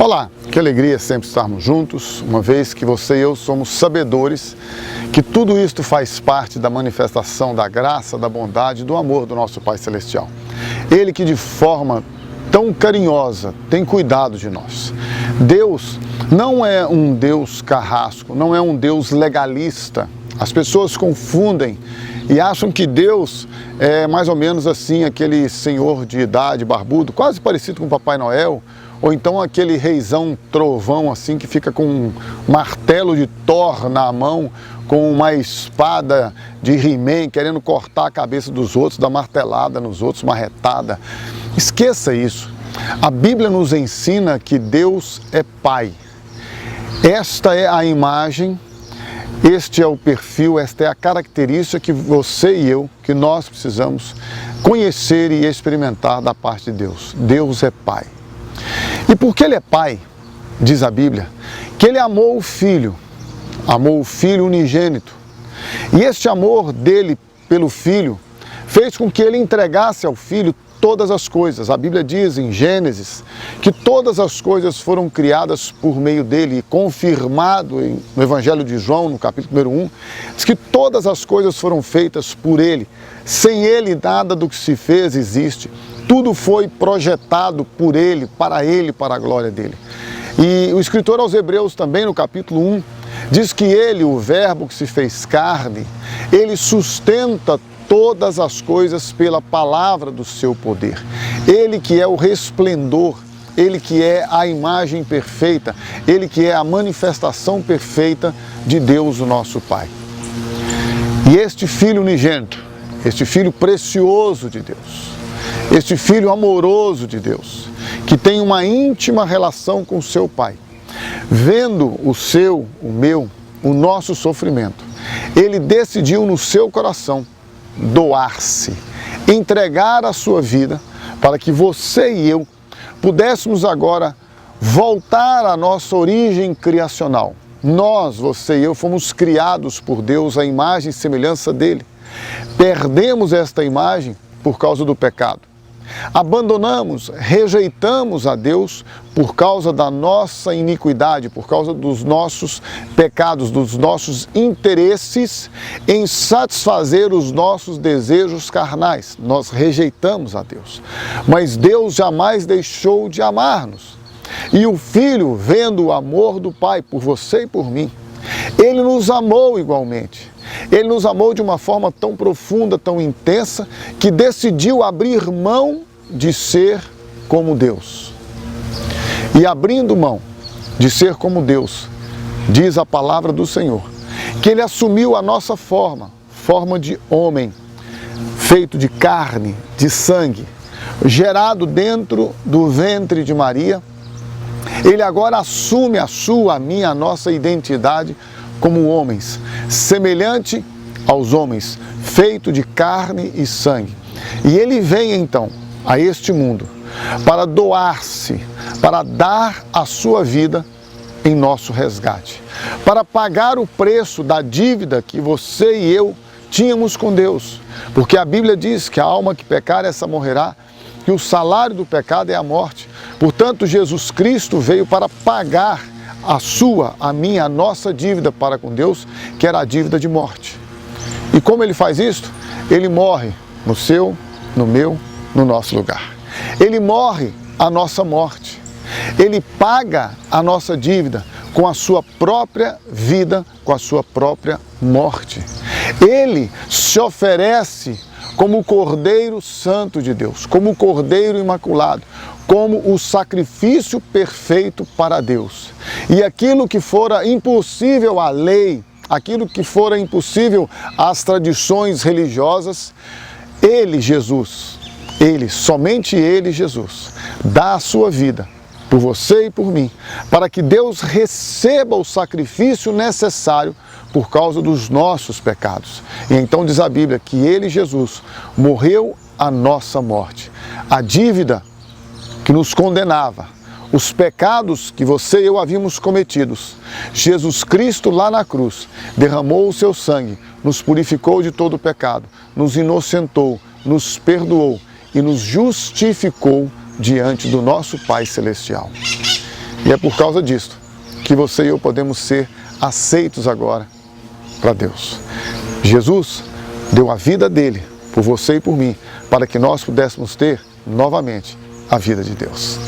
Olá, que alegria sempre estarmos juntos, uma vez que você e eu somos sabedores que tudo isto faz parte da manifestação da graça, da bondade e do amor do nosso Pai Celestial. Ele que de forma tão carinhosa tem cuidado de nós. Deus não é um Deus carrasco, não é um Deus legalista. As pessoas confundem e acham que Deus é mais ou menos assim, aquele senhor de idade barbudo, quase parecido com o Papai Noel, ou então aquele reizão trovão assim que fica com um martelo de Thor na mão, com uma espada de He-Man, querendo cortar a cabeça dos outros, dar martelada nos outros, marretada. Esqueça isso. A Bíblia nos ensina que Deus é Pai. Esta é a imagem, este é o perfil, esta é a característica que você e eu, que nós precisamos conhecer e experimentar da parte de Deus. Deus é Pai. E porque Ele é Pai, diz a Bíblia, que Ele amou o Filho unigênito. E este amor dele pelo Filho fez com que Ele entregasse ao Filho todas as coisas. A Bíblia diz em Gênesis que todas as coisas foram criadas por meio dele, e confirmado no Evangelho de João, no capítulo número 1, diz que todas as coisas foram feitas por ele. Sem ele, nada do que se fez existe. Tudo foi projetado por ele, para a glória dele. E o escritor aos Hebreus também, no capítulo 1, diz que ele, o Verbo que se fez carne, ele sustenta todas as coisas pela palavra do seu poder. Ele que é o resplendor, ele que é a imagem perfeita, ele que é a manifestação perfeita de Deus, o nosso Pai. E este Filho unigênito, este Filho precioso de Deus, este Filho amoroso de Deus, que tem uma íntima relação com o seu Pai, vendo o seu, o meu, o nosso sofrimento, ele decidiu no seu coração doar-se, entregar a sua vida para que você e eu pudéssemos agora voltar à nossa origem criacional. Nós, você e eu, fomos criados por Deus à imagem e semelhança dele. Perdemos esta imagem por causa do pecado. Abandonamos, rejeitamos a Deus por causa da nossa iniquidade, por causa dos nossos pecados, dos nossos interesses em satisfazer os nossos desejos carnais. Nós rejeitamos a Deus, mas Deus jamais deixou de amar-nos. E o Filho, vendo o amor do Pai por você e por mim, Ele nos amou igualmente. Ele nos amou de uma forma tão profunda, tão intensa, que decidiu abrir mão de ser como Deus. E abrindo mão de ser como Deus, diz a palavra do Senhor, que Ele assumiu a nossa forma de homem, feito de carne, de sangue, gerado dentro do ventre de Maria. Ele agora assume a sua, a minha, a nossa identidade como homens, semelhante aos homens, feito de carne e sangue. E ele vem então a este mundo para doar-se, para dar a sua vida em nosso resgate, para pagar o preço da dívida que você e eu tínhamos com Deus, porque a Bíblia diz que a alma que pecar, essa morrerá, que o salário do pecado é a morte. Portanto, Jesus Cristo veio para pagar a sua, a minha, a nossa dívida para com Deus, que era a dívida de morte. E como Ele faz isto? Ele morre no seu, no meu, no nosso lugar. Ele morre a nossa morte. Ele paga a nossa dívida com a sua própria vida, com a sua própria morte. Ele se oferece como o Cordeiro Santo de Deus, como o Cordeiro Imaculado, como o sacrifício perfeito para Deus. E aquilo que fora impossível à lei, aquilo que fora impossível às tradições religiosas, Ele, Jesus, Ele, somente Ele, Jesus, dá a sua vida por você e por mim, para que Deus receba o sacrifício necessário por causa dos nossos pecados. E então diz a Bíblia que Ele, Jesus, morreu a nossa morte. A dívida que nos condenava, os pecados que você e eu havíamos cometidos, Jesus Cristo lá na cruz derramou o seu sangue, nos purificou de todo o pecado, nos inocentou, nos perdoou e nos justificou diante do nosso Pai Celestial. E é por causa disto que você e eu podemos ser aceitos agora para Deus. Jesus deu a vida dele por você e por mim, para que nós pudéssemos ter novamente a vida de Deus.